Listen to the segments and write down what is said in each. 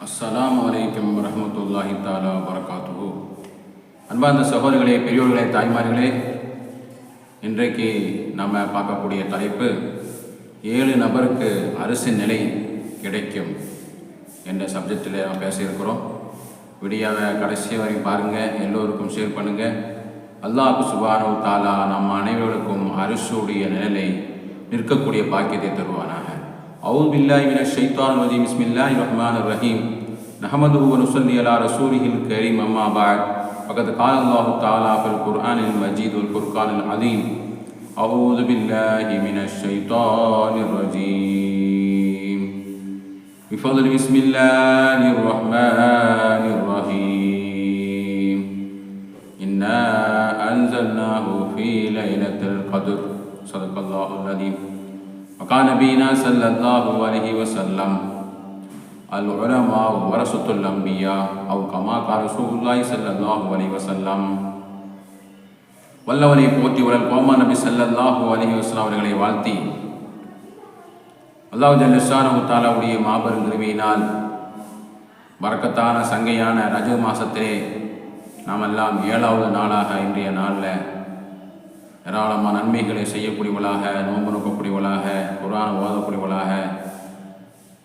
அஸ்ஸலாமு அலைக்கும் வரஹ்மத்துல்லாஹி தஆலா வபரகாத்துஹு. அன்பார்ந்த சகோதரர்களே, பெரியோர்களே, தாய்மார்களே, இன்றைக்கு நாம் பார்க்கக்கூடிய தலைப்பு 7 நபருக்கு அரிசின் நிலை கிடைக்கும் என்ற சப்ஜெக்டில் நாம் பேசியிருக்கிறோம். வீடியோவை கடைசி வரைக்கும் பாருங்கள், எல்லோருக்கும் ஷேர் பண்ணுங்கள். அல்லாஹ் சுப்ஹானஹு தஆலா நம் அனைவருக்கும் அரிசுடைய நிழலை நிற்கக்கூடிய பாக்கியத்தை தருவானாக. அவுது பில்லாஹி மினஷ் ஷைத்தானிர் ரஜீம். பிஸ்மில்லாஹிர் ரஹ்மானிர் ரஹீம். நஹ்மதுஹு வ நுஸல்லி அலா ரசூலிஹில் கரீம். அம்மா பஅத். ஃபகத் கால அல்லாஹு தஆலா ஃபில் குர்ஆனில் மஜீத் வல் ஃபுர்கானில் அலீம். அவுது பில்லாஹி மினஷ் ஷைத்தானிர் ரஜீம். பிஃضل பிஸ்மில்லாஹிர் ரஹ்மானிர் ரஹீம். இன்னா அன்ஸல்னாஹு ஃபீ லைலத்தில் கத்ர். ஸதகல்லாஹுல் அலீம். وقال نبينا صلى الله عليه وسلم العلماء ورثة الأنبياء أو كما قال رسول الله صلى الله عليه وسلم. வல்லவனை போற்றி உடல் கோமா நபி ஸல்லல்லாஹு அலைஹி வஸல்லம் அவர்களை வாழ்த்தி அல்லாஹ் ஜல்ல ஷானஹு தஆலாவுடைய மாபெரும் கிருபையினால் பரக்கத்தான சங்கையான ரஜப் மாசத்திலே நாம் எல்லாம் 7வது நாளாக இன்றைய நாளில் ஏராளமான நன்மைகளை செய்யக்கூடியவளாக, நோன்பு நோக்கக்கூடியவளாக, குர்ஆன் ஓதக்கூடியவளாக,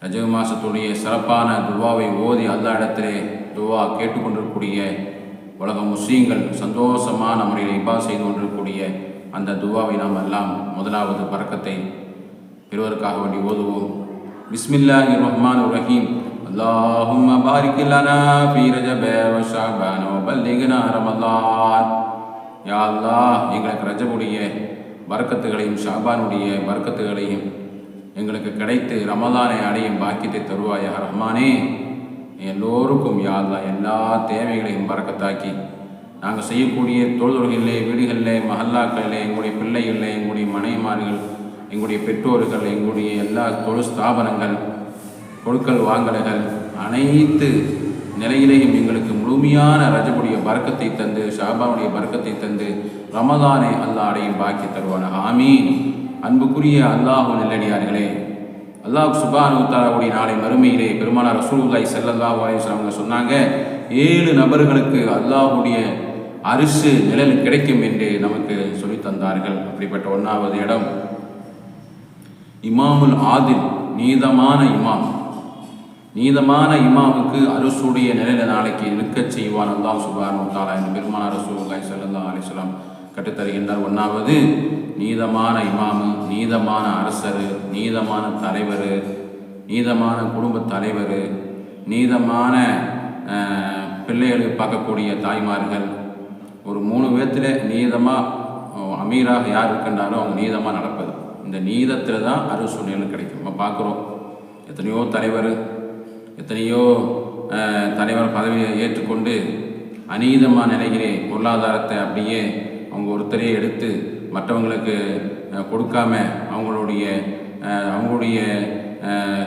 ரஜப் மாசத்துடைய சிறப்பான துவாவை ஓதி அல்லா இடத்திலே துவா கேட்டுக்கொண்டிருக்கக்கூடிய உலக முஸ்லீம்கள் சந்தோஷமான முறையில் இபாத் செய்து கொண்டிருக்கக்கூடிய அந்த துவாவை நாம் எல்லாம் முதலாவது பரக்கத்தை பெறுவதற்காக வேண்டி ஓதுவோம். பிஸ்மில்லாஹிர் ரஹ்மானிர் ரஹீம். அல்லாஹும்ம பாரிக் லனா ஃபீ ரஜப வ ஷஅபான வ பல்லிக்னா ரமலான். யா அல்லாஹ், எங்களுக்கு ரஜபுடைய பரக்கத்துகளையும் ஷாபானுடைய பரக்கத்துகளையும் எங்களுக்கு கிடைத்து ரமலானை அடையும் பாக்கியத்தை தருவாயா ரஹ்மானே. எல்லோருக்கும் யா அல்லாஹ் எல்லா தேவைகளையும் பரக்கத்தாக்கி நாங்கள் செய்யக்கூடிய தொழுதொழுகளிலே, வீடுகளிலே, மஹல்லாக்களிலே, எங்களுடைய பிள்ளைகளில், எங்களுடைய மனைமார்கள், எங்களுடைய பெற்றோர்கள், எங்களுடைய எல்லா தொழில் ஸ்தாபனங்கள், கொடுக்கல் வாங்கல்கள் அனைத்து நிலையிலேயும் எங்களுக்கு முழுமையான ரஜபுடைய பரக்கத்தை தந்து, ஷாபானுடைய பரக்கத்தை தந்து ரமலானை அல்லாஹ் அடையும் பாக்கி தருவானாக. ஆமீன். அன்புக்குரிய அல்லாஹ் நல்லடியார்களே, அல்லாஹ் சுப்ஹானஹு தஆலாவுடைய நாளை மறுமையிலே பெருமானார் ரசூலுல்லாஹி ஸல்லல்லாஹு அலைஹி வஸல்லம் அவங்க சொன்னாங்க, 7 நபர்களுக்கு அல்லாஹ்வுடைய அரிசு நிழல் கிடைக்கும் என்று நமக்கு சொல்லி தந்தார்கள். அப்படிப்பட்ட 1வது இடம் இமாமுல் ஆதில், நீதமான இமாம். நீதமான இமாமுக்கு அரிசுடைய நிழலை நாளைக்கு நிற்கச் செய்வான் அல்லாஹ் சுப்ஹானஹு தஆலா என்று பெருமானார் ரசூலுல்லாஹி ஸல்லல்லாஹு அலைஹி வஸல்லம் கற்றுத்தருகின்றார். 1வது நீதமான இமாமு, நீதமான அரசர், நீதமான தலைவர், நீதமான குடும்ப தலைவர், நீதமான பிள்ளைகளுக்கு பார்க்கக்கூடிய தாய்மார்கள். ஒரு 3 பேர்த்தில் நீதமாக அமீராக யார் இருக்கின்றாரோ அவங்க நீதமாக நடப்பது. இந்த நீதத்தில் தான் அரிசு நிழல் கிடைக்கும். நம்ம பார்க்குறோம், எத்தனையோ தலைவர் பதவியை ஏற்றுக்கொண்டு அநீதமான நிலையிலே பொருளாதாரத்தை அப்படியே அவங்க ஒருத்தரே எடுத்து மற்றவங்களுக்கு கொடுக்காம அவங்களுடைய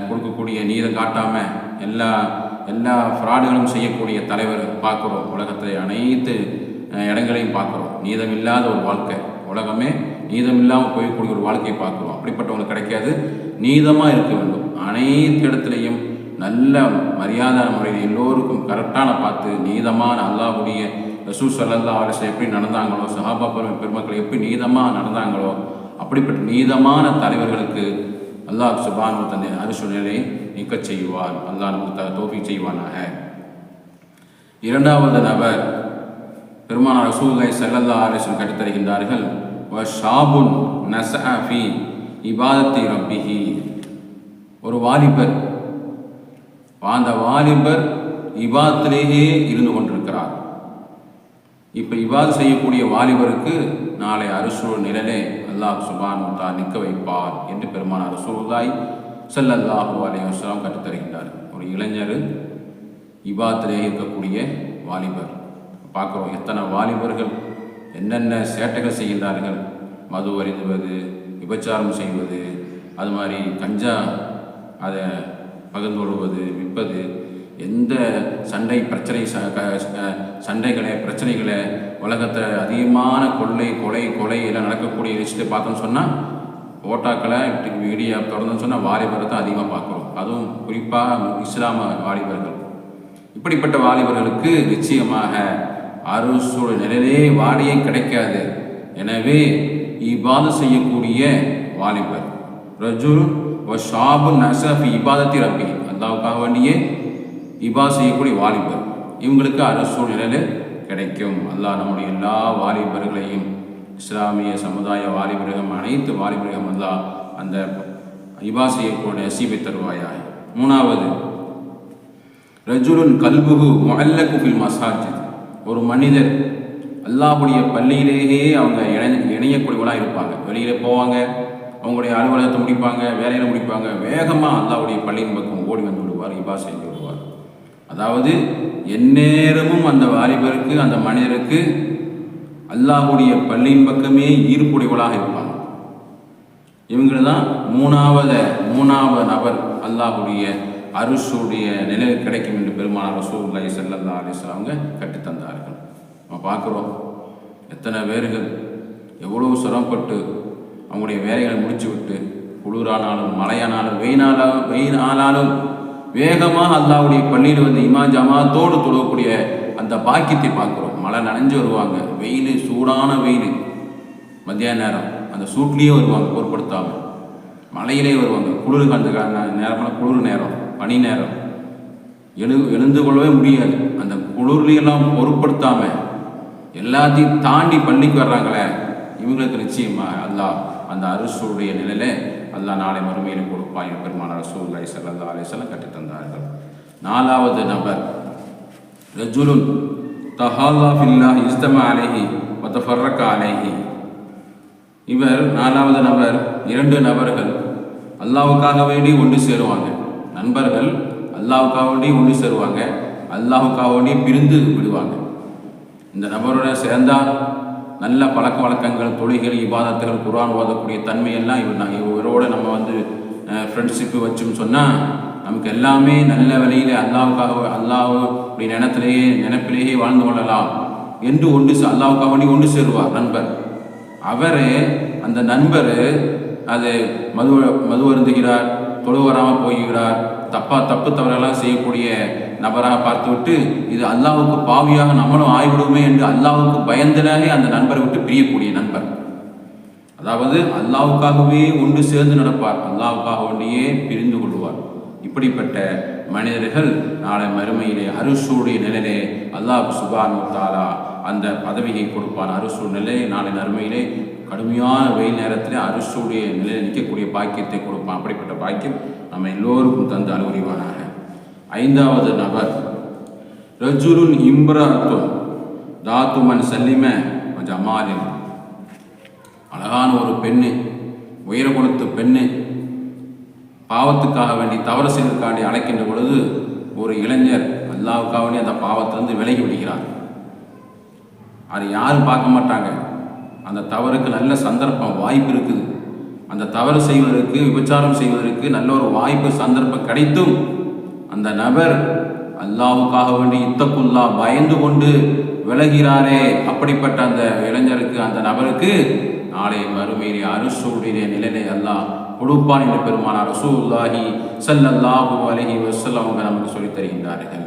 கொடுக்கக்கூடிய நீதம் காட்டாமல் எல்லா ஃப்ராடுகளும் செய்யக்கூடிய தலைவர் பார்க்குறோம். உலகத்தில் அனைத்து இடங்களையும் பார்க்குறோம். நீதம் இல்லாத ஒரு வாழ்க்கை, உலகமே நீதம் இல்லாமல் போய்க்கூடிய ஒரு வாழ்க்கையை பார்க்குறோம். அப்படிப்பட்டவங்களுக்கு கிடைக்காது. நீதமாக இருக்க வேண்டும். அனைத்து இடத்துலையும் நல்ல மரியாதை முறையில் எல்லோருக்கும் கரெக்டான பார்த்து நீதமான அல்லாஹ்வுடைய ரசூல் ஸல்லல்லாஹு அலைஹி வஸல்லம் எப்படி நடந்தாங்களோ, சஹாபா பெருமக்கள் எப்படி நீதமாக நடந்தாங்களோ, அப்படிப்பட்ட நீதமான தலைவர்களுக்கு அல்லாஹ் சுப்ஹானஹு தன்னை அரிசு நிழலை நிற்கச் செய்வான். அல்லாஹ் நமக்கு தௌஃபீக் செய்வானாக. 2வது நபர் பெருமானார் ரசூலுல்லாஹி ஸல்லல்லாஹு அலைஹி வஸல்லம் கற்றுத்தருகின்றார்கள், வ ஷாபுன் நஸஅ ஃபீ இபாதத்தி ரப்பிஹி. ஒரு வாலிபர், அந்த வாலிபர் இபாதத்திலேயே இருந்து கொண்டிருக்கிறார். இப்போ இபாத் செய்யக்கூடிய வாலிபருக்கு நாளை அரிசு நிழலை அல்லாஹ் சுப்ஹானஹு தஆலா நிற்க வைப்பார் என்று பெருமானார் ரசூலுல்லாஹி ஸல்லல்லாஹு அலைஹி வஸல்லம் கற்றுத்தருகின்றார். ஒரு இளைஞர் இபாத்திலே இருக்கக்கூடிய வாலிபர் பார்க்குறோம். எத்தனை வாலிபர்கள் என்னென்ன சேட்டைகள் செய்கின்றார்கள். மது அருந்துவது, விபச்சாரம் செய்வது, அது மாதிரி கஞ்சா அதை பகிர்ந்து கொள்வது, விற்பது, எந்த பிரச்சனைகளை உலகத்தை அதிகமான கொலை எல்லாம் நடக்கக்கூடிய லிஸ்ட்டு பார்த்தோன்னு சொன்னால் ஓட்டாக்களை வீடியோ தொடர்ந்து சொன்னால் வாலிபரை தான் அதிகமாக பார்க்குறோம். அதுவும் குறிப்பாக இஸ்லாம வாலிபர்கள். இப்படிப்பட்ட வாலிபர்களுக்கு நிச்சயமாக அரசோட நிலையிலே வாடியே கிடைக்காது. எனவே இபாதத் செய்யக்கூடிய வாலிபர் ரஜுல் ஷாபு நசஃபி இபாதத்தி ரப்பி, அல்லாவுக்காக வேண்டியே இபாதத் செய்யக்கூடிய வாலிபர், இவங்களுக்கு அரசோட நிலையில் கிடைக்கும். அல்லாஹ் நம்முடைய எல்லா வாலிபர்களையும், இஸ்லாமிய சமுதாய வாலிபர்கள், அனைத்து வாலிபர்களும் அல்லாஹ் அந்த இபாதத் செய்யக்கூடிய நசீபை தருவாயாய். மூணாவது, ரஜுலுன் கல்புகு முஅல்லகு ஃபில் மசாஜித், ஒரு மனிதர் அல்லாஹ்வுடைய பள்ளியிலேயே அவங்க இணையக்கூடியவர்களாக இருப்பாங்க. வெளியில் போவாங்க, அவங்களுடைய அலுவலகத்தை முடிப்பாங்க, வேலையில் முடிப்பாங்க, வேகமாக அல்லாஹ்வுடைய பள்ளியின் பக்கம் ஓடி வந்து விடுவார், இபாதத் செஞ்சு விடுவார். அதாவது எந்நேரமும் அந்த வாலிபருக்கு, அந்த மனிதருக்கு அல்லாஹ்வுடைய பள்ளியின் பக்கமே ஈர்ப்புடையவளாக இருப்பாங்க. இவங்க தான் மூணாவது நபர் அல்லாஹ்வுடைய அருஷுடைய நிலையில் கிடைக்கும் என்று பெருமானார் ரசூலுல்லாஹி ஸல்லல்லாஹு அலைஹி வஸல்லம் அவங்க கற்றுத்தந்தார்கள். நம்ம பார்க்குறோம் எத்தனை பேர்கள் எவ்வளோ சிரமப்பட்டு அவங்களுடைய வேலைகளை முடிச்சு விட்டு குளிரானாலும் மழையானாலும் வெயினானாலும் வேகமாக அல்லாஹ்வுடைய பள்ளியில் வந்து ஜமாத்தோடு தொழக்கூடிய அந்த பாக்கியத்தை பார்க்குறோம். மழை நனைஞ்சு வருவாங்க, வெயில் சூடான வெயில், மத்தியான நேரம் அந்த சூட்லேயே வருவாங்க, பொருட்படுத்தாமல் மழையிலே வருவாங்க. குளிர் அந்த நேரமான குளிர் நேரம், பனி நேரம், எழுந்து கொள்ளவே முடியாது. அந்த குளிர்லையெல்லாம் பொருட்படுத்தாமல் எல்லாத்தையும் தாண்டி பள்ளிக்கு வர்றாங்களே, இவங்களுக்கு நிச்சயமாக அல்லாஹ் அந்த அரசுடைய நிலையில அல்லாஹ் நாளை மறுமையில் கொடுப்பாய் பெருமானார் ரசூலுல்லாஹி ஸல்லல்லாஹு அலைஹி வஸல்லம் கற்றுத்தந்தார்கள். நாலாவது நபர் ரஜுலுன் தஹால்லா ஃபில்லாஹி இஸ்தமா அலைஹி வ தஃபர்ரக அலைஹி. இவர் நாலாவது நபர். இரண்டு நபர்கள் அல்லாஹ்வுக்காக வேண்டி ஒன்று சேருவாங்க. நண்பர்கள் அல்லாஹ்வுக்காக வேண்டி ஒன்று சேருவாங்க, அல்லாஹ்வுக்காக வேண்டி பிரிந்து விடுவாங்க. இந்த நபரோட சேர்ந்தால் நல்ல பழக்க வழக்கங்கள், தொழில்கள், இபாதத்துகள், குர்ஆன் ஓதக்கூடிய தன்மையெல்லாம் இவரோட நம்ம வந்து ஃப்ரெண்ட்ஷிப்பு வச்சோம்னு சொன்னால் நமக்கு எல்லாமே நல்ல வழியில் அல்லாஹ்வுடைய நினைப்பிலேயே வாழ்ந்து கொள்ளலாம் என்று அல்லாஹ்வுக்காக வேண்டி ஒன்று சேருவார் நண்பர். அவர் அந்த நண்பர் அது மது அருந்துகிறார், தொழு வராமல் போகிறார், தப்பு தவறெல்லாம் செய்யக்கூடிய நபராக பார்த்துவிட்டு இது அல்லாஹ்வுக்கு பாவியாக நம்மளும் ஆய்விடுமே என்று அல்லாஹ்வுக்கு பயந்தனாக அந்த நண்பரை விட்டு பிரியக்கூடிய நண்பர். அதாவது அல்லாஹ்வுக்காகவே ஒன்று சேர்ந்து நடப்பார், அல்லாஹ்வுக்காக வேண்டியே பிரிந்து கொள்வார். இப்படிப்பட்ட மனிதர்கள் நாளை மறுமையிலே அருஷுடைய நிலையிலே அல்லாஹ் சுப்ஹானஹு வ தஆலா அந்த பதவியை கொடுப்பான். அருஷு நிலை நாளை மறுமையிலே கடுமையான வெயில் நேரத்தில் அருஷுடைய நிலையில் நிற்கக்கூடிய பாக்கியத்தை கொடுப்பான். அப்படிப்பட்ட பாக்கியம் நம்ம எல்லோருக்கும் தந்து அனுபவிவானாக. ஐந்தாவது நபர் ரஜுலுன் இம்ராத்துன் தாத்துமன் சல்லிம ஜமாலின், அழகான ஒரு பெண்ணு, உயர கொடுத்த பெண்ணு, பாவத்துக்காக வேண்டி தவறு செய்வதற்காண்டி அழைக்கின்ற பொழுது ஒரு இளைஞர் அல்லாஹ்வுக்காக வேண்டி அந்த பாவத்திலிருந்து விலகி விடுகிறார். அது யாரும் பார்க்க மாட்டாங்க. அந்த தவறுக்கு நல்ல சந்தர்ப்பம், வாய்ப்பு இருக்குது. அந்த தவறு செய்வதற்கு, விபச்சாரம் செய்வதற்கு நல்ல ஒரு வாய்ப்பு, சந்தர்ப்பம் கிடைத்தும் அந்த நபர் அல்லாஹ்வுக்காக வேண்டி இத்தக்குல்லா பயந்து கொண்டு விலகிறாரே. அப்படிப்பட்ட அந்த இளைஞருக்கு, அந்த நபருக்கு நாளை மறுமையிலே அருஷுடைய நிலையை அல்லாஹ் கொடுப்பான் என்று பெருமானார் ரசூலுல்லாஹி ஸல்லல்லாஹு அலைஹி வஸல்லம் அவங்க நமக்கு சொல்லித் தருகின்றார்கள்.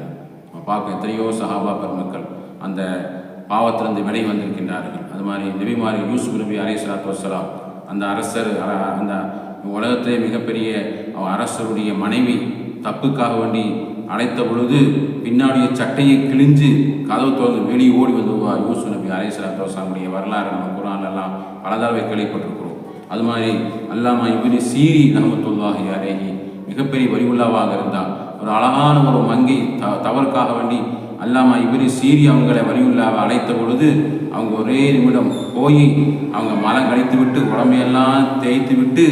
பார்க்க எத்தனையோ சஹாபா பெருமக்கள் அந்த பாவத்திலிருந்து விலை வந்திருக்கின்றார்கள். அது மாதிரி நபிமாரி யூசுப் நபி அலைஹிஸ்ஸலாத்து வஸ்ஸலாம், அந்த அரசர், அந்த உலகத்திலே மிகப்பெரிய அரசருடைய மனைவி தப்புக்காக வேண்டி அழைத்த பொழுது பின்னாடிய சட்டையை கிழிஞ்சு கதவு திறந்து வெளியே ஓடி வந்துடுவார் யூசுப் நபி அலைஹிஸ்ஸலாத்து வஸ்ஸலாமுடைய வரலாறு நம்ம குர்ஆன்லாம் பல தடவை கேள்விப்பட்டிருக்கிறோம். அது மாதிரி அல்லாமா இப்னு சீரி ரஹ்மத்துல்லாஹி அலைஹி மிகப்பெரிய வலியுல்லாவாக இருந்தார். ஒரு அழகான ஒரு மங்கை தவறுக்காக வேண்டி அல்லாமா இப்னு சீரி அவங்களை வலியுல்லாவை அழைத்த பொழுது அவங்க ஒரே நிமிடம் போய் அவங்க மலம் கழித்து விட்டு உடம்பையெல்லாம் தேய்த்து விட்டு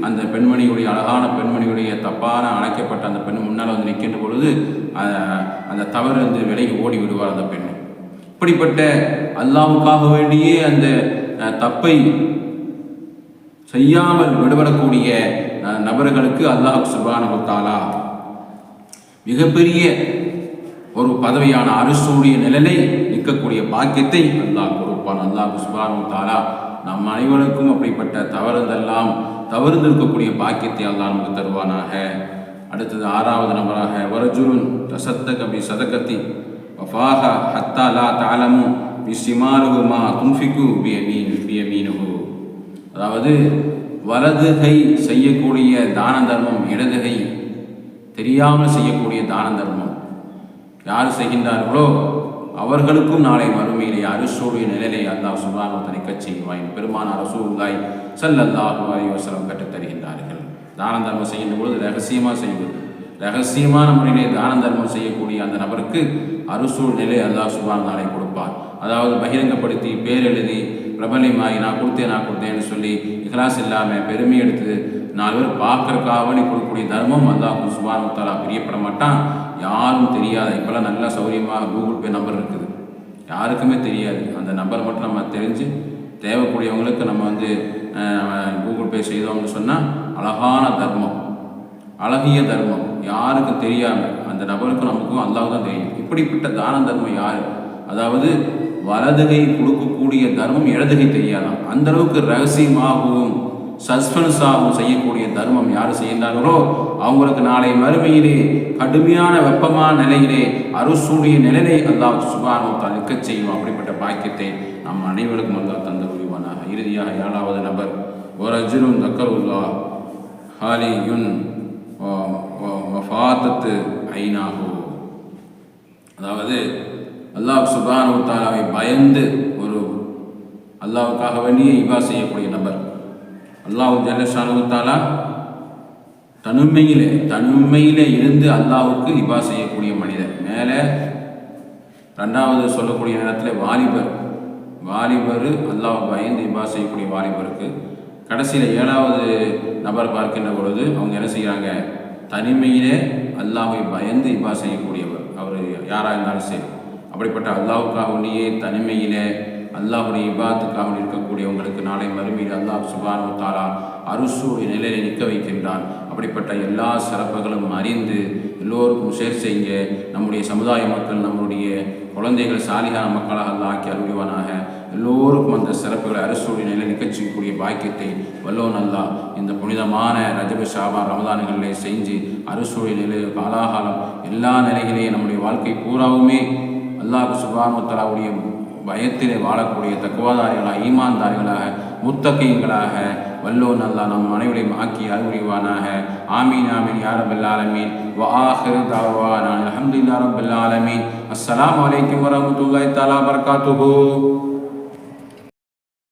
அந்த பெண்மணியுடைய, அழகான பெண்மணியுடைய தப்பான அழைக்கப்பட்ட அந்த பெண் முன்னால் வந்து நிற்கின்ற பொழுது அந்த தவறு வந்து விலகி ஓடி விடுவார் அந்த பெண். இப்படிப்பட்ட அல்லாஹ்வுக்காக வேண்டியே அந்த தப்பை செய்யாமல் விடுபடக்கூடிய நபர்களுக்கு அல்லாஹ் சுப்ஹானஹு வ தஆலா மிகப்பெரிய ஒரு பதவியான அரசுடைய நிலையை நிற்கக்கூடிய பாக்கியத்தை அல்லாஹ் கொடுப்பான். அல்லாஹ் சுப்ஹானஹு வ தஆலா நம் அனைவருக்கும் அப்படிப்பட்ட தவறுதெல்லாம் தவிர்த்து இருக்கக்கூடிய பாக்கியத்தை அல்லாஹ் நமக்கு தருவானாக. அடுத்தது 6வது நபராக வரஜுலுன் தசத்தக பி சதகத்தி வஃபாஹ ஹத்தா லா தஅலமு பிஷிமாலுஹு மா துன்ஃபிகு பியமீனுஹு. அதாவது வலது கை செய்யக்கூடிய தான தர்மம் இடது கை தெரியாமல் செய்யக்கூடிய தான தர்மம் யார் செய்கின்றார்களோ அவர்களுக்கும் நாளை மறுமையிலே அரிசோடைய நிலையை அல்லாஹ் சுப்ஹானஹு வ தஆலா நிற்கச் செய்வான். பெருமானார் ரசூலுல்லாஹி ஸல்லல்லாஹு அலைஹி வஸல்லம் கற்றுத் தருகின்றார்கள். தான தர்மம் செய்கின்ற பொழுது ரகசியமாக செய்வது, ரகசியமான முறையிலே தான தர்மம் செய்யக்கூடிய அந்த நபருக்கு அரிசோல் நிலை அல்லாஹ் சுப்ஹானஹு வ தஆலா கொடுப்பார். அதாவது பகிரங்கப்படுத்தி பேர் எழுதி பிரபலியமாகி நான் கொடுத்தேன்னு சொல்லி இஹ்லாஸ் இல்லாமல் பெருமை எடுத்து 4 பேர் பார்க்கறக்காக நீ கொடுக்கக்கூடிய தர்மம் அல்லாஹ் சுப்ஹானஹு வ தஆலா பிரியப்பட மாட்டான். யாரும் தெரியாத இப்போல்லாம் நல்லா சௌரியமாக கூகுள் பே நம்பர் இருக்குது, யாருக்குமே தெரியாது. அந்த நம்பர் மட்டும் நம்ம தெரிஞ்சு தேவைக்கூடியவங்களுக்கு நம்ம கூகுள் பே செய்தோம்னு சொன்னால் அழகான தர்மம், அழகிய தர்மம், யாருக்கும் தெரியாமல் அந்த நபருக்கும் நமக்கும் அல்லாஹ் தான் தெரியும். இப்படிப்பட்ட தான தர்மம் யார்? அதாவது வலதுகை கொடுக்கக்கூடிய தர்மம் இடதுகை தெரியாதான், அந்தளவுக்கு ரகசியமாகவும் சஸ்பென்ஸாகவும் செய்யக்கூடிய தர்மம் யார் செய்கின்றார்களோ அவங்களுக்கு நாளை மறுமையிலே கடுமையான வெப்பமான நிலையிலே அருசூடிய நிலையை அல்லாஹ் சுப்ஹானஹு வ தஆலா நிற்கச் செய்யும். அப்படிப்பட்ட பாக்கியத்தை நம் அனைவருக்கும் அல்லாஹ் தந்து புரிவானாக. இறுதியாக 7வது நபர் வரஜுலுன் தக்கருல்லாஹ் ஹாலியுன் வஃபாத்தத்து ஐனாஹு. அதாவது அல்லாஹ் சுப்ஹானஹு வ தஆலாவை பயந்து ஒரு அல்லாஹ்வுக்காக வேண்டிய இபா செய்யக்கூடிய நபர். அல்லாஹ் ஜல்ல ஷானஹு வ தஆலா தனிமையிலே இருந்து அல்லாஹ்வுக்கு இபா செய்யக்கூடிய மனிதர். மேலே 2வது சொல்லக்கூடிய நேரத்தில் வாலிபர் அல்லாஹ் பயந்து இபா செய்யக்கூடிய வாலிபருக்கு. கடைசியில் 7வது நபர் பார்க்கின்ற பொழுது அவங்க என்ன செய்கிறாங்க? தனிமையிலே அல்லாஹ்வை பயந்து இபா செய்யக்கூடியவர். அவர் யாராக இருந்தாலும் சரி, அப்படிப்பட்ட அல்லாஹ்வுக்காக வேண்டியே தனிமையிலே அல்லாஹுடைய இபாத்துக்காக இருக்கக்கூடியவங்களுக்கு நாளை மறுமையில் அல்லாஹ் சுப்ஹானஹு வ தஆலா அருசூடைய நிலையை நிற்க வைக்கின்றான். அப்படிப்பட்ட எல்லா சிறப்புகளும் அறிந்து எல்லோருக்கும் செய்யுங்க. நம்முடைய சமுதாய மக்கள், நம்முடைய குழந்தைகள் சாலிகான மக்களாக அல்லாஹ் ஆக்கி அருள்வானாக. எல்லோருக்கும் அந்த சிறப்புகளை அரிசூடைய நிலை நிகழ்ச்சிக்கூடிய பாக்கியத்தை வல்லோன் அல்லாஹ் இந்த புனிதமான ரஜப ஷாபான் ரமதான்களிலே செஞ்சு அரிசூடைய நிலை காலாகாலம் எல்லா நிலைகளையும் நம்முடைய வாழ்க்கை பூராவுமே அல்லாஹ் சுப்ஹானஹு வ தஆலாவுடைய பயத்திலே வாழக்கூடிய தக்வாதாரிகளாக, ஈமான்தாரிகளாக, முத்தகீன்களாக வல்லோன் அல்லாஹ் நம் அனைவரையும் ஆக்கி அருள்வானாக. ஆமீன் ஆமீன் யா ரப்பல் ஆலமீன். வ ஆகிரு தஅவானா அல்ஹம்துலில்லாஹி ரப்பில் ஆலமீன். அஸ்ஸலாமு அலைக்கும் வரஹ்மத்துல்லாஹி தஆலா வபரகாத்துஹு.